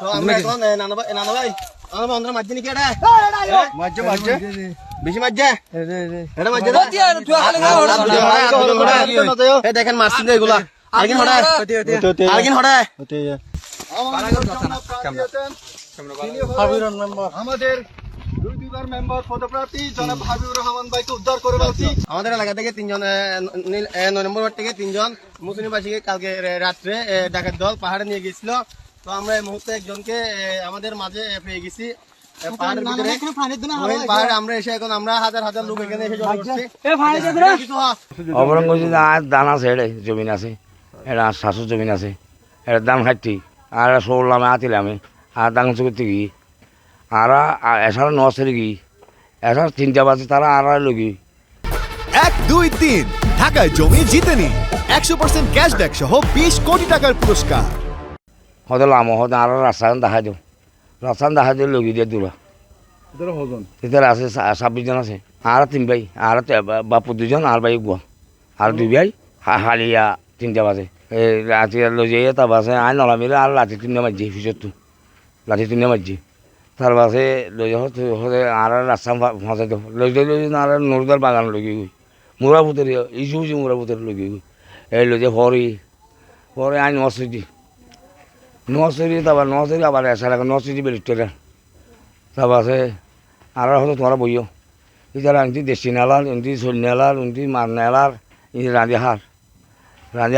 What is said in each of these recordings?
তো আমরা এখন নানা ভাই আমার বন্ধুরা মাঝে নাকি এটা মাঝে বেশি মাঝে এটা মাঝে দেখেন মারছি এগুলা আরকিন হড়ে আমাদের আমাদের এলাকা থেকে 3 জন 9 নম্বর ওয়ার্ড থেকে 3 জন মুসলিমবাসীকে কালকে রাত্রে ডাকাত দল পাহাড়ে নিয়ে গেছিল। তো আমরা এই মুহূর্তে একজনকে আমাদের মাঝে পেয়ে গেছি পাহাড়ের ভিতরে। পাহাড়ে আমরা এসে এখন আমরা হাজার হাজার লোক এখানে এসে জড়ো করছি। অবরঙ্গজিৎ আর দান আছে, এটা জমিন আছে, এটা শাশুর জমিন আছে, এটা দান খাইতি আর সরলামে আতিলামে আর দান করতে গিয়ে আর এছাড়া নর্সারি গিয়ে এছাড়া 3টা বাজে তারা আর লগি 1, 2, 3 ঢাকায় জমি জিতে নিন 100% ক্যাশব্যাক সহ 20 কোটি টাকার পুরস্কার। হয়তো লামো হয়তো আর রাস্তান দেখা দিও, রাস্তান দেখা দিয়ে লগি দিয়ে দূরা ভিতরে আছে 26 জন আছে আর 3 ভাই আর বাপু 2 জন আর ভাই গুয়া আর 2 ভাই হালিয়া 3টা বাজে এই রাতে লজে তা বাসে আই নলা মিলে আর রাতে 3টা বাজে ফিসত রাতে 3টা বাজে তার বাসে লজে হতে আর রাস্তা ফাঁসে দেবো লজে আর নরদার বাগান লগি গই মুরা ভুতরে ইসু মুরা ভুতরে লগি গই এই লজে পরে আই নর্সারি তারপর নর্সারি আবার এসার নর্সারি বেরিয়ে তারপর আছে আর হয়তো তোমরা বইও এছাড়া এমনি দেশি নালার এমনি শৈল নালার এমনি মার নালার এমনি রাঁধে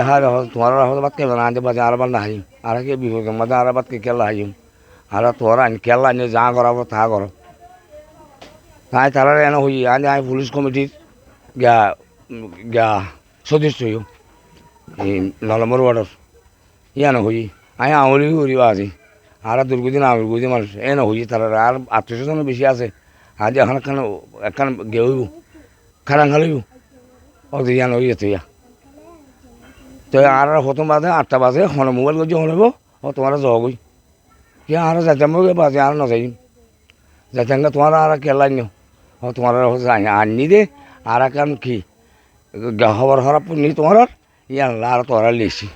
হার তোমার হয়তো বাদ কেলা রাঁধে বাজে আর বার না হাইম আর কে বিপদ মাঝে আর বাদ কে কেলা হাইম আর তোরা কেলা আনি যা করাবো তা করো তাই তারা এনে হই আনি আমি পুলিশ কমিটির সদস্য হইও এই 9 নম্বর ওয়ার্ডর ইয়ানো হই আমি আমলি করিবা আছি আর দুর্গদিন আমলগুদি মানুষ এনে হই তারা আর 800 জনের বেশি আছে আজ এখন একখান গে হইব খারাং খালিব অত ইয়ানো হই এত ইয়া তো আর প্রথম বাজে 8টা বাজে হন মোবাইল করছি হনব ও তোমার জগই কি আর যাইতাম বাজে আর নজাই যাইতাম তোমার আর কেলা নিও ও তোমার আনি দে আর কান কি খবর খারাপ নি তোমার ইয়ান আর তোরা লেছি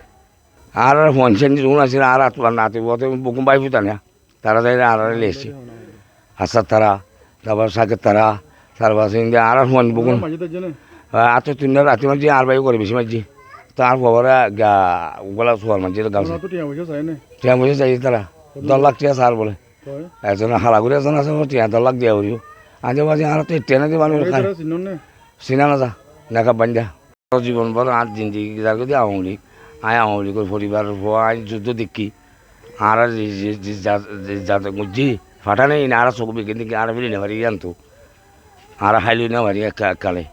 আর ফোনসেন যখন আছে আর তোমার নাতি বুকুম বাই ফুটানে তারা যাই আর লেছি হাসার তারা তারপর শাকের তারা তারপর আর ফোন বুকুন আত 3 রাতি মাঝে আর বাই করে বেশি মাঝে তার খবরে ওগুলা শোয়ার মাঝে গাছ টিয়া বসে যাই তারা 10 লাখ টিয়া সার বলে একজন হালাগুড়ি একজন আছে টিয়া 10 লাখ দিয়া করিও আজে বাজে আর তো ট্রেনে দিয়ে মানুষ খায় চিনা না যা দেখা বান্ধা জীবন বড় আর জিন্দিগি যার দিয়ে আওয়ামী লীগ পরিবার আই যুদ্ধ দেখি আর যাতে গুজি ফাটা নেই আর চোখ বিকে দিকে আর ফেলি না পারি জানতো আর হাইলি না পারি কালে